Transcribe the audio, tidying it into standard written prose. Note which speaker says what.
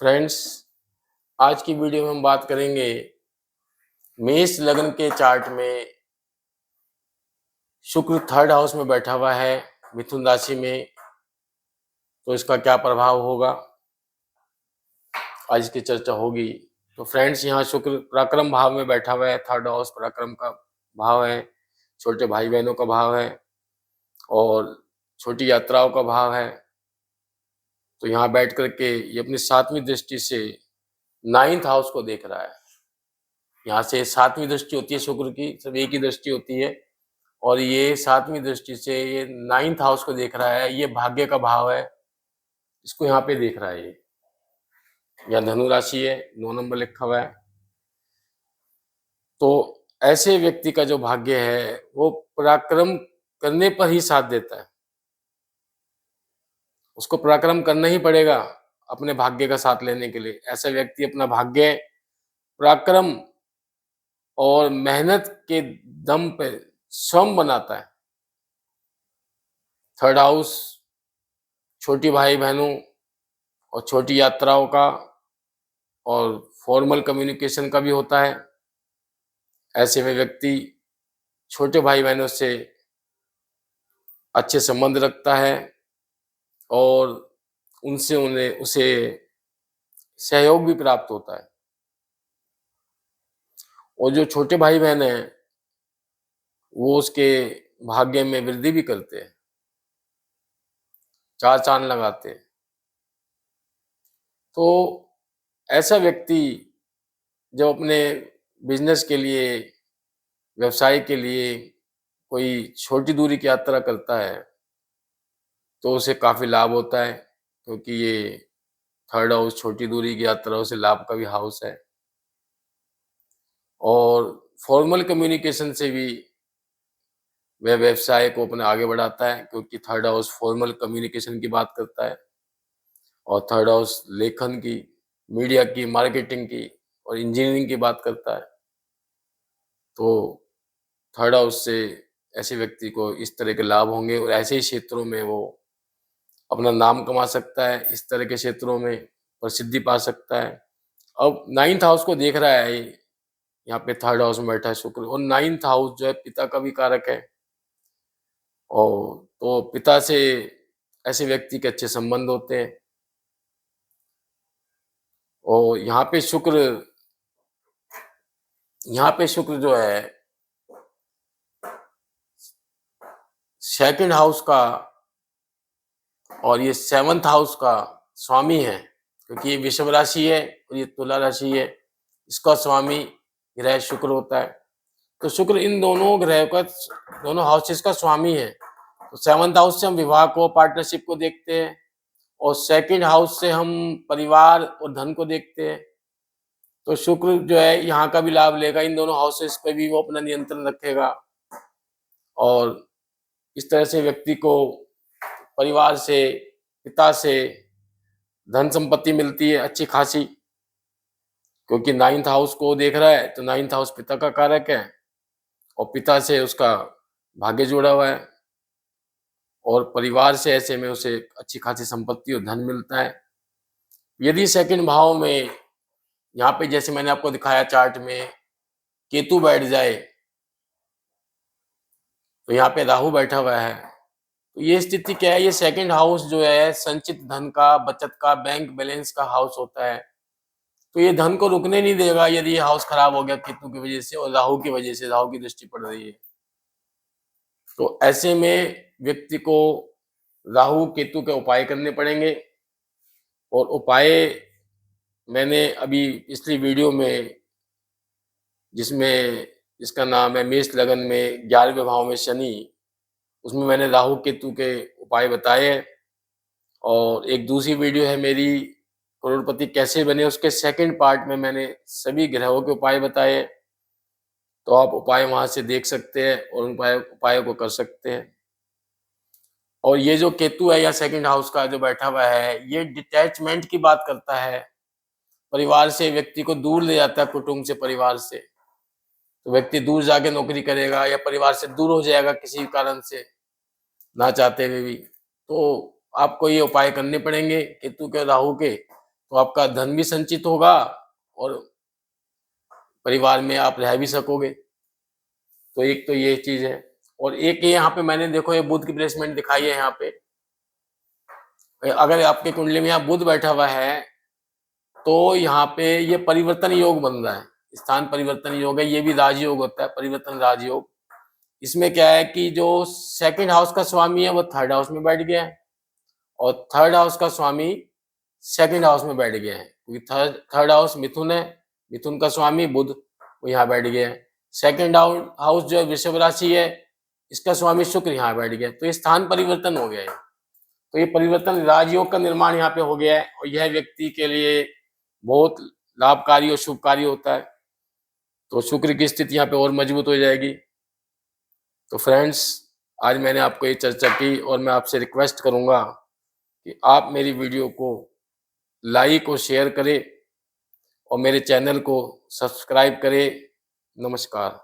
Speaker 1: Friends, आज की video में हम बात करेंगे मेष लग्न के चार्ट में शुक्र थर्ड हाउस में बैठा हुआ है मिथुन राशि में, तो इसका क्या प्रभाव होगा, आज की चर्चा होगी। तो फ्रेंड्स, यहाँ शुक्र पराक्रम भाव में बैठा हुआ है। थर्ड हाउस पराक्रम का भाव है, छोटे भाई बहनों का भाव है और छोटी यात्राओं का भाव है। तो यहाँ बैठ करके ये अपनी 7वीं दृष्टि से 9th हाउस को देख रहा है। यहाँ से 7वीं दृष्टि होती है शुक्र की, सब एक ही दृष्टि होती है, और ये 7वीं दृष्टि से ये 9th हाउस को देख रहा है। ये भाग्य का भाव है, इसको यहाँ पे देख रहा है। ये यहाँ धनु राशि है, 9 नंबर लिखा हुआ है। तो ऐसे व्यक्ति का जो भाग्य है वो पराक्रम करने पर ही साथ देता है। उसको पराक्रम करना ही पड़ेगा अपने भाग्य का साथ लेने के लिए। ऐसा व्यक्ति अपना भाग्य पराक्रम और मेहनत के दम पे स्वयं बनाता है। थर्ड हाउस छोटी भाई बहनों और छोटी यात्राओं का और फॉर्मल कम्युनिकेशन का भी होता है। ऐसे में व्यक्ति छोटे भाई बहनों से अच्छे संबंध रखता है और उसे सहयोग भी प्राप्त होता है। और जो छोटे भाई बहन हैं वो उसके भाग्य में वृद्धि भी करते हैं, चार चांद लगाते हैं। तो ऐसा व्यक्ति जब अपने बिजनेस के लिए, व्यवसाय के लिए कोई छोटी दूरी की यात्रा करता है तो उसे काफ़ी लाभ होता है, क्योंकि ये थर्ड हाउस छोटी दूरी की यात्राओं से लाभ का भी हाउस है। और फॉर्मल कम्युनिकेशन से भी वह व्यवसाय को अपने आगे बढ़ाता है, क्योंकि थर्ड हाउस फॉर्मल कम्युनिकेशन की बात करता है और थर्ड हाउस लेखन की, मीडिया की, मार्केटिंग की और इंजीनियरिंग की बात करता है। तो थर्ड हाउस से ऐसे व्यक्ति को इस तरह के लाभ होंगे और ऐसे ही क्षेत्रों में वो अपना नाम कमा सकता है, इस तरह के क्षेत्रों में प्रसिद्धि पा सकता है। अब 9th हाउस को देख रहा है, यहाँ पे थर्ड हाउस में बैठा है शुक्र, और 9th हाउस जो है पिता का भी कारक है। और तो पिता से ऐसे व्यक्ति के अच्छे संबंध होते हैं। और यहाँ पे शुक्र जो है सेकंड हाउस का और ये 7th हाउस का स्वामी है, क्योंकि ये वृषभ राशि है और ये तुला राशि है। इसका स्वामी ग्रह शुक्र होता है। तो शुक्र इन दोनों ग्रह का, दोनों हाउसेस का स्वामी है। तो 7th हाउस से हम विवाह को, पार्टनरशिप को देखते हैं और सेकंड हाउस से हम परिवार और धन को देखते हैं। तो शुक्र जो है यहाँ का भी लाभ लेगा, इन दोनों हाउसेस पे भी वो अपना नियंत्रण रखेगा और इस तरह से व्यक्ति को परिवार से, पिता से धन संपत्ति मिलती है अच्छी खासी, क्योंकि 9th हाउस को देख रहा है। तो 9th हाउस पिता का कारक है और पिता से उसका भाग्य जुड़ा हुआ है और परिवार से ऐसे में उसे अच्छी खासी संपत्ति और धन मिलता है। यदि सेकंड भाव में, यहाँ पे जैसे मैंने आपको दिखाया चार्ट में, केतु बैठ जाए, तो यहाँ पे राहु बैठा हुआ है, तो ये स्थिति क्या है, ये सेकंड हाउस जो है संचित धन का, बचत का, बैंक बैलेंस का हाउस होता है। तो ये धन को रुकने नहीं देगा यदि ये हाउस खराब हो गया केतु की वजह से और राहु की वजह से, राहु की दृष्टि पड़ रही है। तो ऐसे में व्यक्ति को राहु केतु के उपाय करने पड़ेंगे। और उपाय मैंने अभी पिछली वीडियो में, जिसमें इसका नाम है मेष लगन में 11वें भाव में शनि, उसमें मैंने राहु केतु के उपाय बताए हैं। और एक दूसरी वीडियो है मेरी, करोड़पति कैसे बने, उसके सेकंड पार्ट में मैंने सभी ग्रहों के उपाय बताए। तो आप उपाय वहां से देख सकते हैं और उन उपायों को कर सकते हैं। और ये जो केतु है या सेकंड हाउस का जो बैठा हुआ है, ये डिटैचमेंट की बात करता है। परिवार से व्यक्ति को दूर ले जाता है, कुटुंब से, परिवार से। तो व्यक्ति दूर जाके नौकरी करेगा या परिवार से दूर हो जाएगा किसी कारण से, ना चाहते हुए भी। तो आपको ये उपाय करने पड़ेंगे केतु के, राहु के, तो आपका धन भी संचित होगा और परिवार में आप रह भी सकोगे। तो एक तो ये चीज़ है। और एक ये यहाँ पे मैंने देखो ये बुध की प्लेसमेंट दिखाई है यहाँ पे। अगर आपकी कुंडली में यहाँ बुध बैठा हुआ है तो यहाँ पे ये परिवर्तन योग बन रहा है, स्थान परिवर्तन योग है, ये भी राजयोग होता है, परिवर्तन राजयोग। इसमें क्या है कि जो सेकंड हाउस का स्वामी है वो थर्ड हाउस में बैठ गया है और थर्ड हाउस का स्वामी सेकंड हाउस में बैठ गया है, क्योंकि थर्ड हाउस मिथुन है, मिथुन का स्वामी बुध वो यहाँ बैठ गया है। सेकंड हाउस जो है वृषभ राशि है, इसका स्वामी शुक्र यहाँ बैठ गया, तो ये स्थान परिवर्तन हो गया है। तो ये परिवर्तन राजयोग का निर्माण यहाँ पे हो गया है और यह व्यक्ति के लिए बहुत लाभकारी और शुभकारी होता है। तो शुक्र की स्थिति यहाँ पे और मजबूत हो जाएगी। तो फ्रेंड्स, आज मैंने आपको ये चर्चा की और मैं आपसे रिक्वेस्ट करूंगा कि आप मेरी वीडियो को लाइक और शेयर करें और मेरे चैनल को सब्सक्राइब करें। नमस्कार।